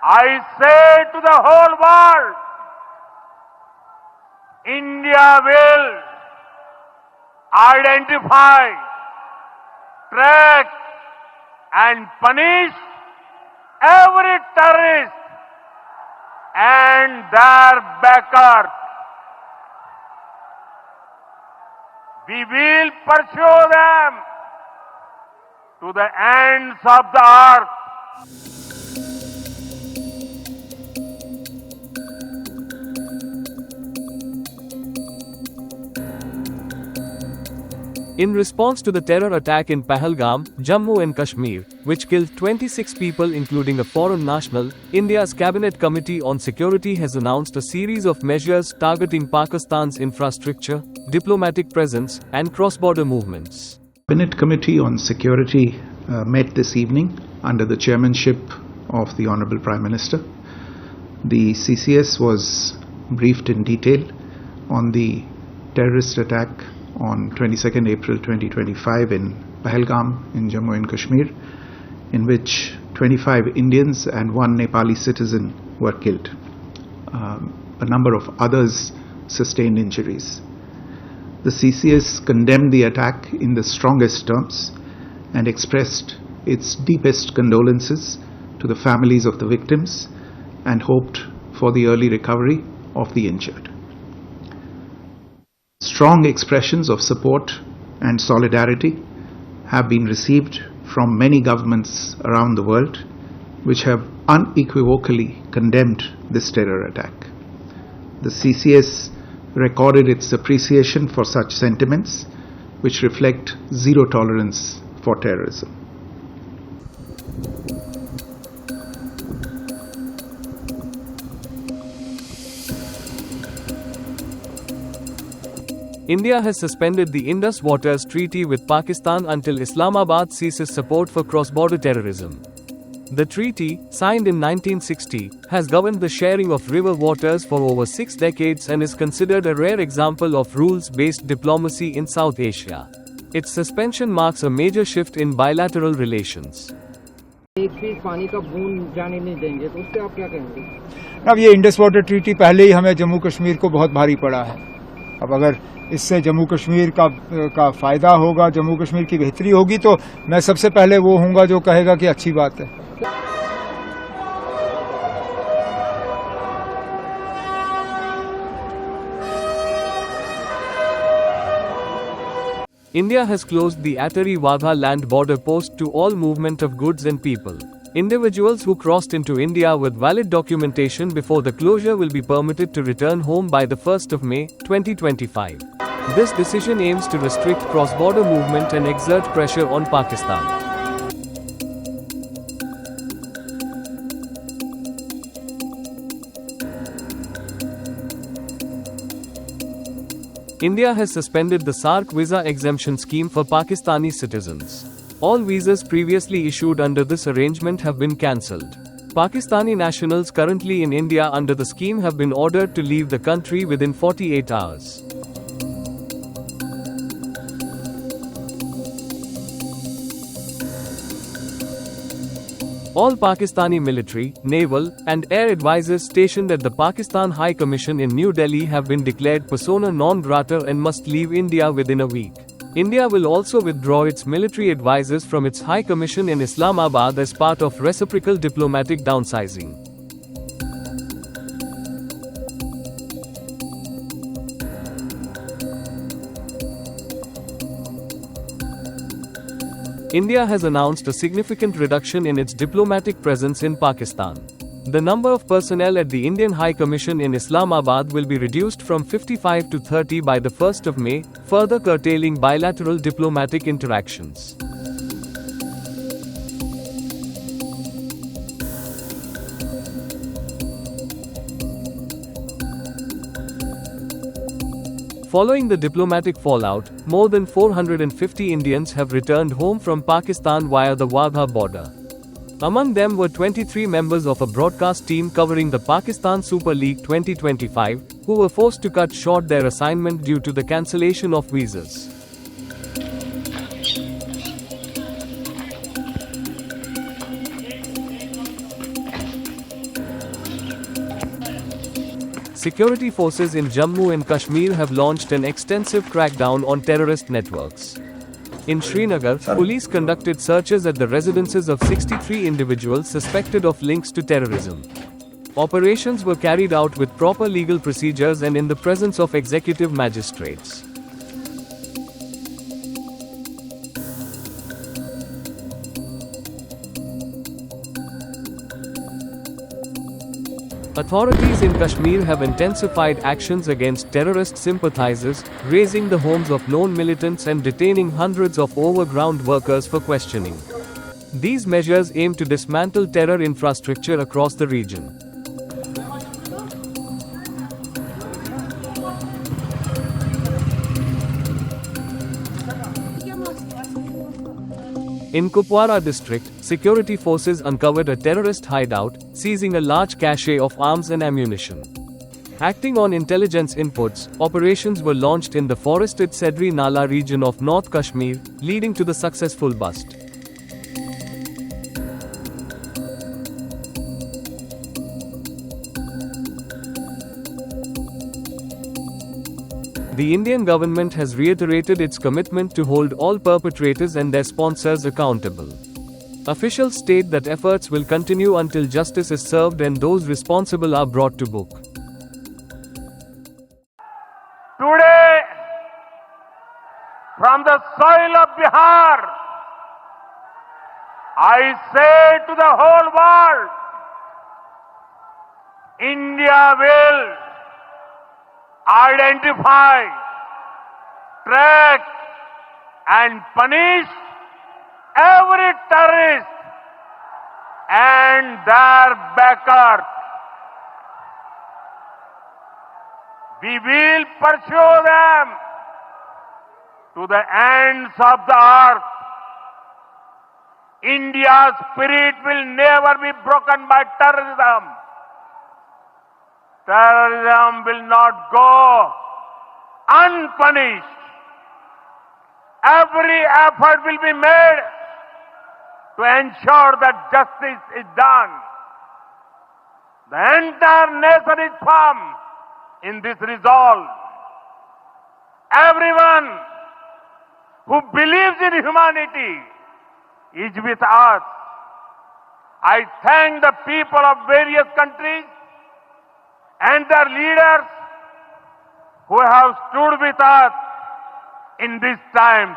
I say to the whole world, India will identify, track and punish every terrorist and their backers. We will pursue them to the ends of the earth. In response to the terror attack in Pahalgam, Jammu and Kashmir, which killed 26 people including a foreign national, India's Cabinet Committee on Security has announced a series of measures targeting Pakistan's infrastructure, diplomatic presence, and cross-border movements. The Cabinet Committee on Security met this evening under the chairmanship of the Honorable Prime Minister. The CCS was briefed in detail on the terrorist attack on 22nd April 2025 in Pahalgam in Jammu and Kashmir, in which 25 Indians and one Nepali citizen were killed. A number of others sustained injuries. The CCS condemned the attack in the strongest terms and expressed its deepest condolences to the families of the victims and hoped for the early recovery of the injured. Strong expressions of support and solidarity have been received from many governments around the world, which have unequivocally condemned this terror attack. The CCS recorded its appreciation for such sentiments, which reflect zero tolerance for terrorism. India has suspended the Indus Waters Treaty with Pakistan until Islamabad ceases support for cross-border terrorism. The treaty, signed in 1960, has governed the sharing of river waters for over 6 decades and is considered a rare example of rules-based diplomacy in South Asia. Its suspension marks a major shift in bilateral relations. एक भी पानी का बूंद जाने नहीं देंगे, तो उससे आप क्या कहेंगे? अब ये इंडस वाटर ट्रीटी पहले ही हमें जम्मू कश्मीर को बहुत भारी पड़ा है। अब अगर इससे जम्मू कश्मीर का फायदा होगा, जम्मू कश्मीर की बेहतरी होगी, तो मैं सबसे पहले वो हूँगा जो कहेगा कि अच्छी बात है। India has closed the Attari-Wagha land border post to all movement of goods and people. Individuals who crossed into India with valid documentation before the closure will be permitted to return home by the 1st of May, 2025. This decision aims to restrict cross-border movement and exert pressure on Pakistan. India has suspended the SAARC visa exemption scheme for Pakistani citizens. All visas previously issued under this arrangement have been cancelled. Pakistani nationals currently in India under the scheme have been ordered to leave the country within 48 hours. All Pakistani military, naval, and air advisors stationed at the Pakistan High Commission in New Delhi have been declared persona non grata and must leave India within a week. India will also withdraw its military advisors from its High Commission in Islamabad as part of reciprocal diplomatic downsizing. India has announced a significant reduction in its diplomatic presence in Pakistan. The number of personnel at the Indian High Commission in Islamabad will be reduced from 55 to 30 by the 1st of May, further curtailing bilateral diplomatic interactions. Following the diplomatic fallout, more than 450 Indians have returned home from Pakistan via the Wagha border. Among them were 23 members of a broadcast team covering the Pakistan Super League 2025, who were forced to cut short their assignment due to the cancellation of visas. security forces in Jammu and Kashmir have launched an extensive crackdown on terrorist networks. In Srinagar, police conducted searches at the residences of 63 individuals suspected of links to terrorism. Operations were carried out with proper legal procedures and in the presence of executive magistrates. Authorities in Kashmir have intensified actions against terrorist sympathizers, razing the homes of known militants and detaining hundreds of overground workers for questioning. These measures aim to dismantle terror infrastructure across the region. In Kupwara district, security forces uncovered a terrorist hideout, seizing a large cache of arms and ammunition. Acting on intelligence inputs, operations were launched in the forested Sedri Nala region of North Kashmir, leading to the successful bust. The Indian government has reiterated its commitment to hold all perpetrators and their sponsors accountable. Officials state that efforts will continue until justice is served and those responsible are brought to book. Today, from the soil of Bihar, I say to the whole world, India will identify, track and punish every terrorist and their backers. We will pursue them to the ends of the earth. India's spirit will never be broken by terrorism. Terrorism will not go unpunished. Every effort will be made to ensure that justice is done. The entire nation is firm in this resolve. Everyone who believes in humanity is with us. I thank the people of various countries and their leaders who have stood with us in these times.